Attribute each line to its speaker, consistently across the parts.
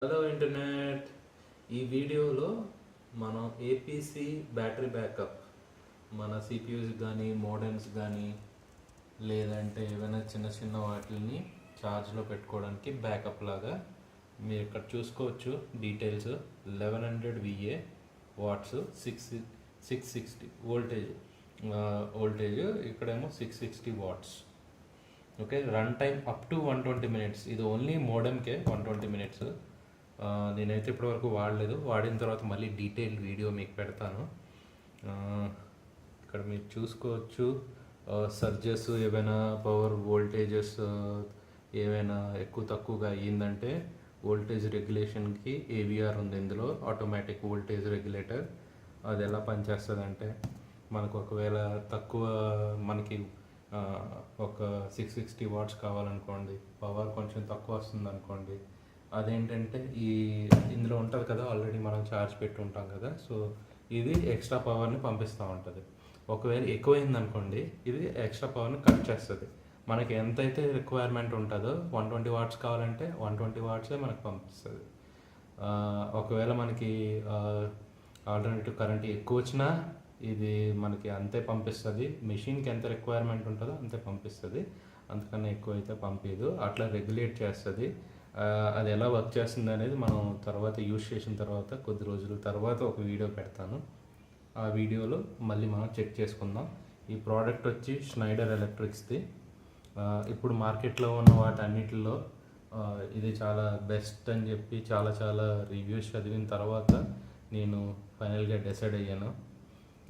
Speaker 1: Hello internet. ఈ వీడియోలో మనం ఏపీసీ బ్యాటరీ బ్యాకప్ మన సిపియూస్ కానీ మోడెమ్స్ కానీ లేదంటే ఏమైనా చిన్న చిన్న వాటిని ఛార్జ్లో పెట్టుకోవడానికి బ్యాకప్ లాగా మీరు ఇక్కడ చూసుకోవచ్చు. డీటెయిల్స్ 1100 VA వాట్స్ 660 వోల్టేజ్ ఇక్కడేమో 660 watts. Okay, run time up to 120 minutes. ఇది ఓన్లీ మోడెమ్కే 120 మినిట్స్. నేనైతే ఇప్పటివరకు వాడలేదు. వాడిన తర్వాత మళ్ళీ డీటెయిల్ వీడియో మీకు పెడతాను. ఇక్కడ మీరు చూసుకోవచ్చు సర్జెస్, ఏవైనా పవర్ వోల్టేజెస్ ఏవైనా ఎక్కువ తక్కువగా అయ్యిందంటే వోల్టేజ్ రెగ్యులేషన్కి AVR ఉంది ఇందులో, ఆటోమేటిక్ వోల్టేజ్ రెగ్యులేటర్. అది ఎలా పనిచేస్తుంది అంటే మనకు ఒకవేళ తక్కువ మనకి ఒక 660 వాట్స్ కావాలనుకోండి, పవర్ కొంచెం తక్కువ వస్తుంది అనుకోండి, అదేంటంటే ఇందులో ఉంటుంది కదా, ఆల్రెడీ మనం ఛార్జ్ పెట్టి ఉంటాం కదా, సో ఇది ఎక్స్ట్రా పవర్ని పంపిస్తూ ఉంటుంది. ఒకవేళ ఎక్కువైందనుకోండి ఇది ఎక్స్ట్రా పవర్ని కట్ చేస్తుంది. మనకి ఎంతైతే రిక్వైర్మెంట్ ఉంటుందో 120 వాట్స్ కావాలంటే 120 వాట్సే మనకు పంపిస్తుంది. ఒకవేళ మనకి ఆల్టర్నేటివ్ కరెంట్ ఎక్కువ వచ్చినా ఇది మనకి అంతే పంపిస్తుంది. మెషిన్కి ఎంత రిక్వైర్మెంట్ ఉంటుందో అంతే పంపిస్తుంది, అంతకన్నా ఎక్కువ అయితే పంపించదు. అట్లా రెగ్యులేట్ చేస్తుంది. అది ఎలా వర్క్ చేస్తుంది అనేది మనం తర్వాత యూజ్ చేసిన తర్వాత కొద్ది రోజుల తర్వాత ఒక వీడియో పెడతాను. ఆ వీడియోలో మళ్ళీ మనం చెక్ చేసుకుందాం. ఈ ప్రోడక్ట్ వచ్చి స్నైడర్ ఎలక్ట్రిక్స్ది. ఇప్పుడు మార్కెట్లో ఉన్న వాటన్నిటిలో ఇది చాలా బెస్ట్ అని చెప్పి చాలా రివ్యూస్ చదివిన తర్వాత నేను ఫైనల్గా డిసైడ్ అయ్యాను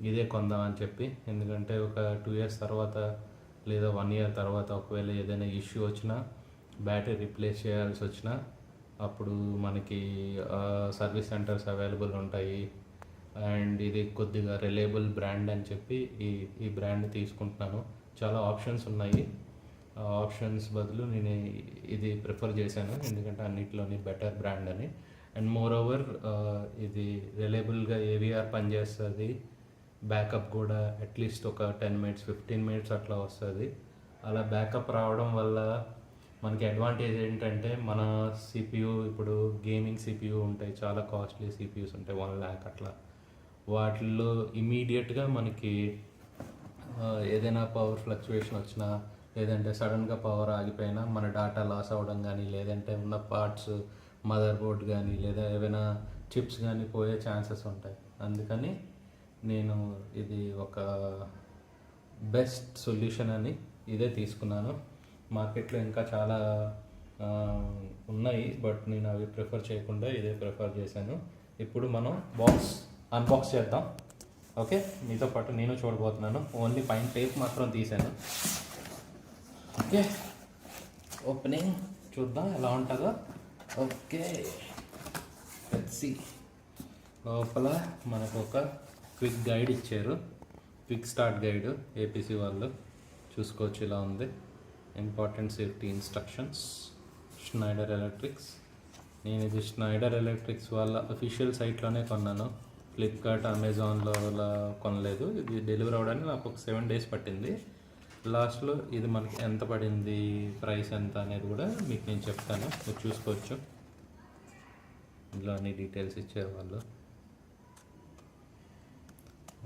Speaker 1: ఇదే కొందామని చెప్పి. ఎందుకంటే ఒక 2 years తర్వాత లేదా 1 year తర్వాత ఒకవేళ ఏదైనా ఇష్యూ వచ్చినా, బ్యాటరీ రీప్లేస్ చేయాల్సి వచ్చినా అప్పుడు మనకి సర్వీస్ సెంటర్స్ అవైలబుల్ ఉంటాయి. అండ్ ఇది కొద్దిగా రిలయబుల్ బ్రాండ్ అని చెప్పి ఈ బ్రాండ్ తీసుకుంటున్నాను. చాలా ఆప్షన్స్ ఉన్నాయి. ఆ ఆప్షన్స్ బదులు నేను ఇది ప్రిఫర్ చేశాను, ఎందుకంటే అన్నిటిలోని బెటర్ బ్రాండ్ అని. అండ్ మోర్ ఓవర్ ఇది రిలయబుల్గా AVR పనిచేస్తుంది. బ్యాకప్ కూడా అట్లీస్ట్ ఒక 10 minutes 15 minutes అట్లా వస్తుంది. అలా బ్యాకప్ రావడం వల్ల మనకి అడ్వాంటేజ్ ఏంటంటే మన CPU, ఇప్పుడు గేమింగ్ CPU ఉంటాయి, చాలా కాస్ట్లీ CPUs ఉంటాయి, 1 lakh అట్లా. వాటిల్లో ఇమీడియట్గా మనకి ఏదైనా పవర్ ఫ్లక్చువేషన్ వచ్చినా, లేదంటే సడన్గా పవర్ ఆగిపోయినా మన డేటా లాస్ అవ్వడం కానీ, లేదంటే ఉన్న పార్ట్స్ మదర్ బోర్డ్ కానీ లేదా ఏవైనా చిప్స్ కానీ పోయే ఛాన్సెస్ ఉంటాయి. అందుకని నేను ఇది ఒక బెస్ట్ సొల్యూషన్ అని ఇదే తీసుకున్నాను. మార్కెట్లో ఇంకా చాలా ఉన్నాయి, బట్ నేను అవి ప్రిఫర్ చేయకుండా ఇదే ప్రిఫర్ చేశాను. ఇప్పుడు మనం అన్బాక్స్ చేద్దాం. ఓకే, మీతో పాటు నేను చూడబోతున్నాను. ఓన్లీ పైన టేప్ మాత్రం తీసాను. ఓకే, ఓపెనింగ్ చూద్దాం ఎలా ఉంటుందో. Okay, let's see. లోపల మనకు ఒక క్విక్ గైడ్ ఇచ్చారు, క్విక్ స్టార్ట్ గైడ్ ఏపీసీ వాళ్ళు. చూసుకోవచ్చు ఇలా ఉంది. Important safety instructions. Schneider electrics. నేను ఇది స్నైడర్ ఎలక్ట్రిక్స్ వాళ్ళ అఫీషియల్ సైట్లోనే కొన్నాను, ఫ్లిప్కార్ట్ అమెజాన్లో అలా కొనలేదు. ఇది డెలివరీ అవ్వడానికి నాకు ఒక 7 days పట్టింది. లాస్ట్లో ఇది మనకి ఎంత పడింది, ప్రైస్ ఎంత అనేది కూడా మీకు నేను చెప్తాను, మీరు చూసుకోవచ్చు. ఇందులో అన్ని డీటెయిల్స్ ఇచ్చారు వాళ్ళు.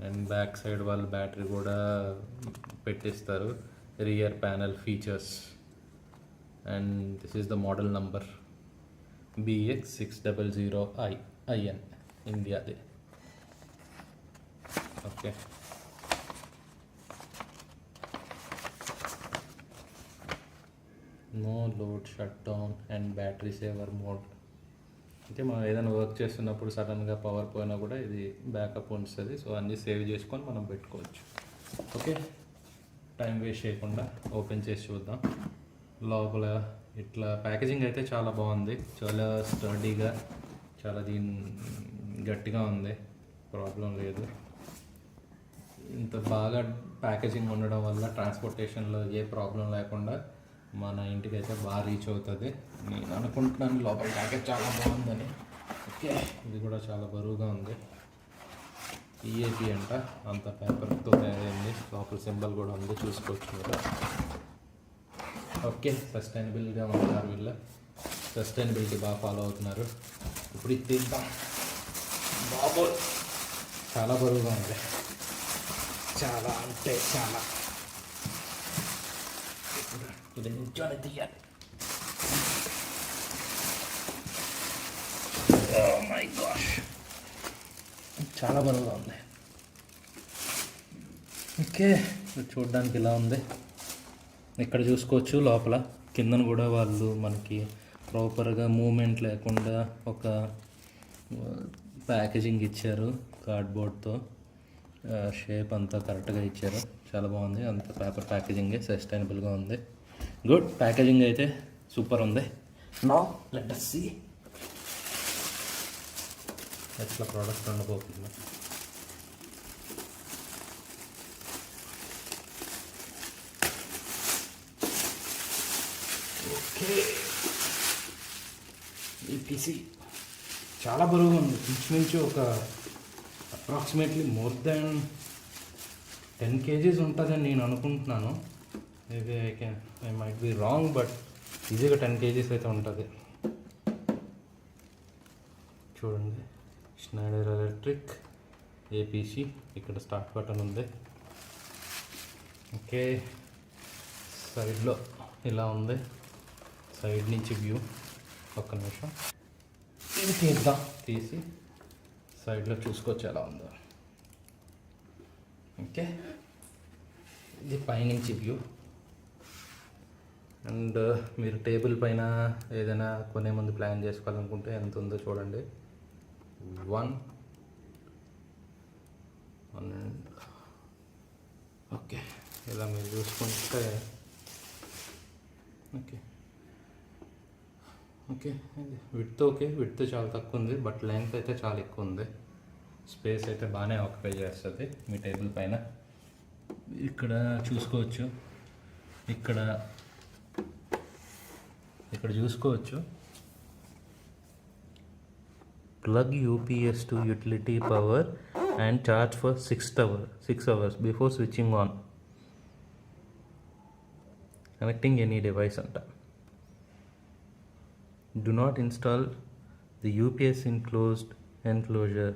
Speaker 1: అండ్ బ్యాక్ సైడ్ వాళ్ళు బ్యాటరీ కూడా పెట్టిస్తారు, rear panel features. And this is the model number BX600IN, ఇండియాది. Okay, no load shut down and battery saver mode. అంటే మనం ఏదైనా వర్క్ చేస్తున్నప్పుడు సడన్గా పవర్ పోయినా కూడా ఇది బ్యాకప్ ఉంచుతుంది. సో అన్నీ సేవ్ చేసుకొని మనం పెట్టుకోవచ్చు. ఓకే, టైం వేస్ట్ చేయకుండా ఓపెన్ చేసి చూద్దాం. లోపల ఇట్లా ప్యాకేజింగ్ అయితే చాలా బాగుంది, చాలా స్టడీగా, చాలా గట్టిగా ఉంది, ప్రాబ్లం లేదు. ఇంత బాగా ప్యాకేజింగ్ ఉండడం వల్ల ట్రాన్స్పోర్టేషన్లో ఏ ప్రాబ్లం లేకుండా మన ఇంటికి అయితే బాగా రీచ్ అవుతుంది. నేను అనుకుంటున్నాను లోపల ప్యాకేజ్ చాలా బాగుందని. ఓకే, ఇది కూడా చాలా బరువుగా ఉంది. EAP అంట, అంత పేపర్తో తయారైంది. లోపల సింబల్ కూడా ఉంది, చూసుకోవచ్చు మీరు. ఓకే, సస్టైనబుల్గా ఉంటారు వీళ్ళు. సస్టైనబిలిటీ బాగా ఫాలో అవుతున్నారు. ఇప్పుడు ఇది తీద్దాం. బాబు చాలా బరువుగా ఉంది, చాలా అంటే చాలా. ఇప్పుడు ఇది నిల్చొని తీయాలి. Oh my gosh, చాలా బరువుగా ఉంది. ఓకే, చూడడానికి ఇలా ఉంది. ఇక్కడ చూసుకోవచ్చు లోపల కిందన కూడా వాళ్ళు మనకి ప్రాపర్గా మూమెంట్ లేకుండా ఒక ప్యాకేజింగ్ ఇచ్చారు. కార్డ్బోర్డ్తో షేప్ అంతా కరెక్ట్గా ఇచ్చారు. చాలా బాగుంది. అంత పేపర్ ప్యాకేజింగే, సస్టైనబుల్గా ఉంది. గుడ్, ప్యాకేజింగ్ అయితే సూపర్ ఉంది. నౌ లెట్ us see ఎట్లా ప్రోడక్ట్ ఉండబోతుంది. ఓకే, ఈ పీసీ చాలా బరువుగా ఉంది. ఇంచుమించు ఒక అప్రాక్సిమేట్లీ మోర్ దాన్ 10 kgs ఉంటుందని నేను అనుకుంటున్నాను. Maybe I might be wrong, but ఈజీగా 10 kgs అయితే ఉంటుంది. చూడండి, స్నైడర్ ఎలక్ట్రిక్ ఏపీసీ. ఇక్కడ స్టార్ట్ బటన్ ఉంది. ఓకే, సైడ్లో ఇలా ఉంది, సైడ్ నుంచి వ్యూ. ఒక్క నిమిషం, ఇది తీద్దాం. తీసి సైడ్లో చూసుకోవచ్చు ఎలా ఉందో. ఓకే, ఇది పైనుంచి వ్యూ. అండ్ మీరు టేబుల్ పైన ఏదైనా కొనే ముందు ప్లాన్ చేసుకోవాలనుకుంటే ఎంత ఉందో చూడండి. 1 ఓకే, ఇలా మీరు చూసుకుంటే okay okay width okay, width చాలా తక్కువ ఉంది, బట్ లెంగ్త్ అయితే చాలా ఎక్కువ ఉంది. స్పేస్ అయితే బాగానే ఆక్యుపై చేస్తుంది మీ టేబుల్ పైన. ఇక్కడ చూసుకోవచ్చు, ఇక్కడ చూసుకోవచ్చు plug UPS to utility power and charge for 6 hours before switching on. Connecting any device anta. Do not install the UPS in closed enclosure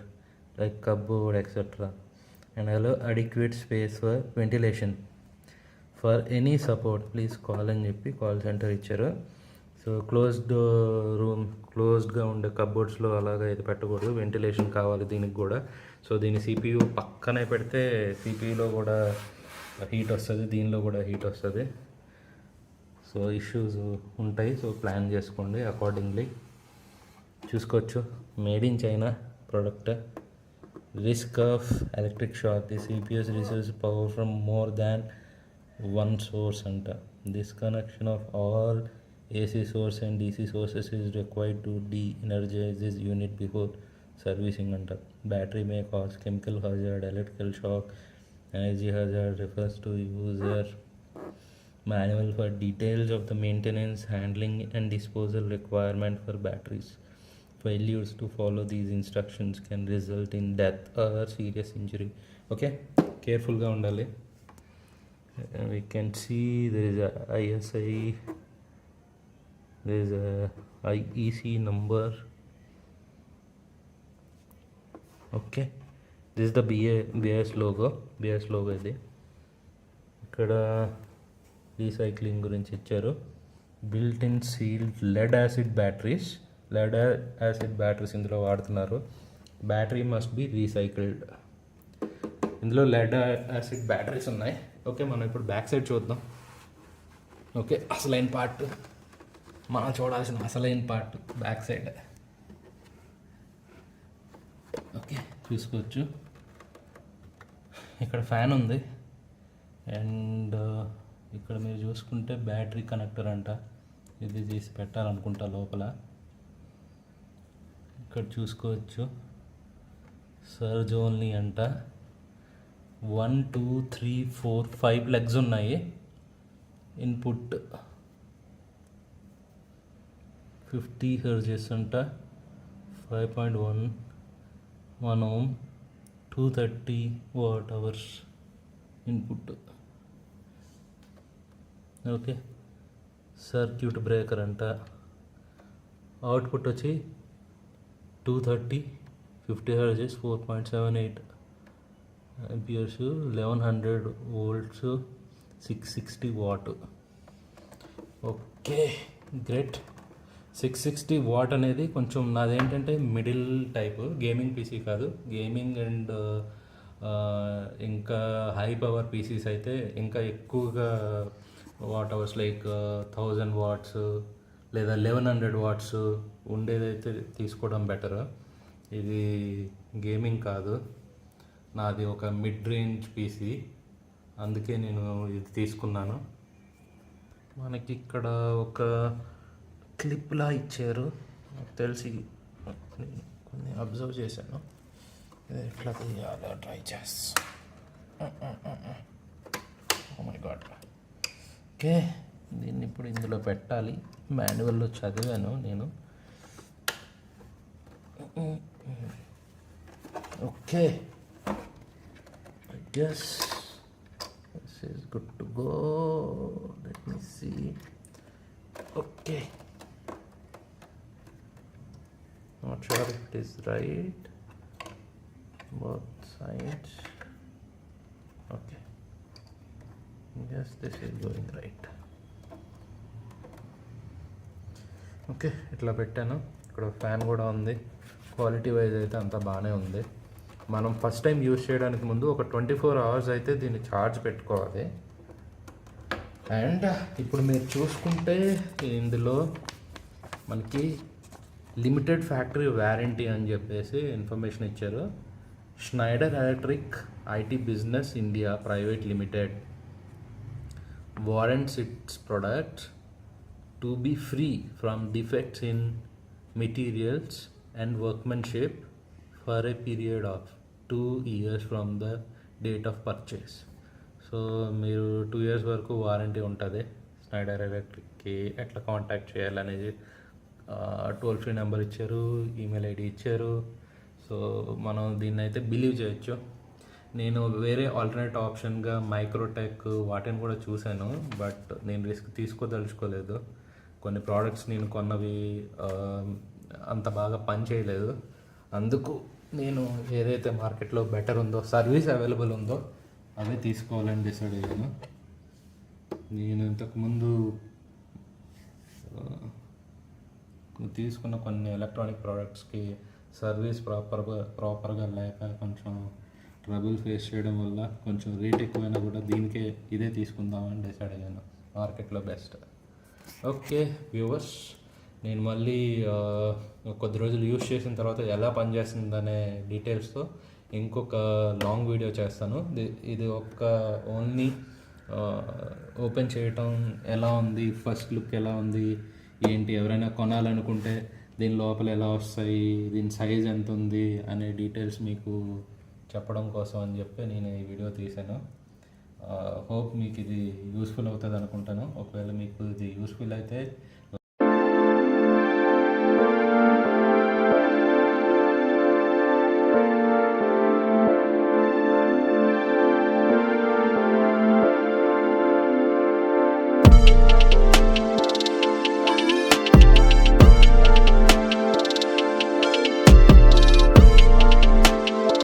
Speaker 1: like cupboard etc. and allow adequate space for ventilation. For any support please call అని చెప్పి call centre ఇచ్చారు. So క్లోజ్డ్గా ఉండే కబోర్డ్స్లో అలాగా ఇది పెట్టకూడదు, ventilation కావాలి దీనికి కూడా. సో దీని CPU పక్కనే పెడితే CPUలో కూడా హీట్ వస్తుంది, దీనిలో కూడా హీట్ వస్తుంది. సో ఇష్యూస్ ఉంటాయి. సో ప్లాన్ చేసుకోండి అకార్డింగ్లీ. చూసుకోవచ్చు, made in China product. Risk of electric shock. The CPUs receives power from more than one source అంట. Disconnection of all AC source and DC sources is required to de-energize this unit before servicing అంట. Battery may cause chemical hazard, electrical shock, energy hazard. Refers to user manual for details of the maintenance, handling and disposal requirement for batteries. Failures to follow these instructions can result in death or serious injury. Okay, careful ga undali. We can see there is a ISI, there is a IEC number. Okay, this is the BS logo ఇది. ఇక్కడ recycling గురించి ఇచ్చారు. Built in sealed lead acid batteries ఇందులో వాడుతున్నారు. Battery must be recycled. ఇందులో lead acid batteries ఉన్నాయి. Okay, మనం ఇప్పుడు బ్యాక్ సైడ్ చూద్దాం. ఓకే, అసలైన పార్ట్, మనం చూడాల్సిన అసలైన పార్ట్ బ్యాక్ సైడ్. ఓకే, చూసుకోవచ్చు ఇక్కడ ఫ్యాన్ ఉంది. అండ్ ఇక్కడ మీరు చూసుకుంటే బ్యాటరీ కనెక్టర్ అంట, ఇది తీసి పెట్టాలనుకుంటా లోపల. ఇక్కడ చూసుకోవచ్చు సర్జ్ ఓన్లీ అంట. 1 2 3 4 5 లెగ్స్ ఉన్నాయి. ఇన్పుట్ 50 Hz అంట. 5.1 ohm, 230 Wh input. Okay, circuit breaker అంట. అవుట్పుట్ వచ్చి 230 50 Hz 4.78 amperes 1100 volts 660 watt. Okay great. 660 what అనేది కొంచెం నాదేంటంటే మిడిల్ టైప్ గేమింగ్ పీసీ కాదు. గేమింగ్ అండ్ ఇంకా హై పవర్ పీసీస్ అయితే ఇంకా ఎక్కువగా వాట్ అవర్స్ లైక్ 1000 వాట్స్ లేదా 1100 వాట్స్ ఉండేదైతే తీసుకోవడం బెటర్. ఇది గేమింగ్ కాదు, నాది ఒక మిడ్ రేంజ్ పీసీ, అందుకే నేను ఇది తీసుకున్నాను. మనకి ఇక్కడ ఒక క్లిప్లా ఇచ్చారు, నాకు తెలిసి నేను కొన్ని అబ్జర్వ్ చేశాను. ఇది ఎట్లా తీయాలో ట్రై చేస్తా. Oh my God. ఓకే, దీన్ని ఇప్పుడు ఇందులో పెట్టాలి. మాన్యువల్లో చదివాను నేను. Okay, I guess this is good to go. Let me see. Okay, not sure if it is right, both sides. Okay, yes, this is going right. Okay, ఇట్లా పెట్టాను. ఇక్కడ fan కూడా ఉంది. క్వాలిటీ వైజ్ అయితే అంతా బాగానే ఉంది. మనం ఫస్ట్ టైం యూజ్ చేయడానికి ముందు ఒక 24 hours అయితే దీన్ని ఛార్జ్ పెట్టుకోవాలి. అండ్ ఇప్పుడు మీరు చూసుకుంటే ఇందులో మనకి లిమిటెడ్ ఫ్యాక్టరీ వారంటీ అని చెప్పేసి ఇన్ఫర్మేషన్ ఇచ్చారు. Schneider Electric IT business India private limited warrants its products to be free from defects in materials and workmanship for a period of 2 years from the date of purchase. So మీరు 2 years వరకు warranty ఉంటుంది. Schneider ఎలక్ట్రిక్కి ఎట్లా contact చేయాలనేది toll free number ఇచ్చారు, email ID ఇచ్చారు. So మనం దీన్ని అయితే బిలీవ్ చేయొచ్చు. నేను వేరే ఆల్టర్నేట్ ఆప్షన్గా మైక్రోటెక్ వాటిని కూడా చూశాను, బట్ నేను రిస్క్ తీసుకోదలుచుకోలేదు. కొన్ని ప్రోడక్ట్స్ నేను కొన్నవి అంత బాగా పని చేయలేదు. అందుకు నేను ఏదైతే మార్కెట్లో బెటర్ ఉందో, సర్వీస్ అవైలబుల్ ఉందో అవే తీసుకోవాలని డిసైడ్ అయ్యాను. నేను ఇంతకుముందు తీసుకున్న కొన్ని ఎలక్ట్రానిక్ ప్రోడక్ట్స్కి సర్వీస్ ప్రాపర్గా లేక కొంచెం ట్రబుల్ ఫేస్ చేయడం వల్ల కొంచెం రేట్ ఎక్కువైనా కూడా దీనికే ఇదే తీసుకుందామని డిసైడ్ అయ్యాను. మార్కెట్లో బెస్ట్. ఓకే వ్యూవర్స్, నేను మళ్ళీ కొద్ది రోజులు యూస్ చేసిన తర్వాత ఎలా పనిచేస్తుందనే డీటెయిల్స్తో ఇంకొక లాంగ్ వీడియో చేస్తాను. ఇది ఒక ఓన్లీ ఓపెన్ చేయటం ఎలా ఉంది, ఫస్ట్ లుక్ ఎలా ఉంది ఏంటి, ఎవరైనా కొనాలనుకుంటే దీని లోపల ఎలా వస్తాయి, దీని సైజ్ ఎంత ఉంది అనే డీటెయిల్స్ మీకు చెప్పడం కోసం అని చెప్పి నేను ఈ వీడియో తీశాను. హోప్ మీకు ఇది యూస్ఫుల్ అవుతుంది అనుకుంటాను. ఒకవేళ మీకు ఇది యూస్ఫుల్ అయితే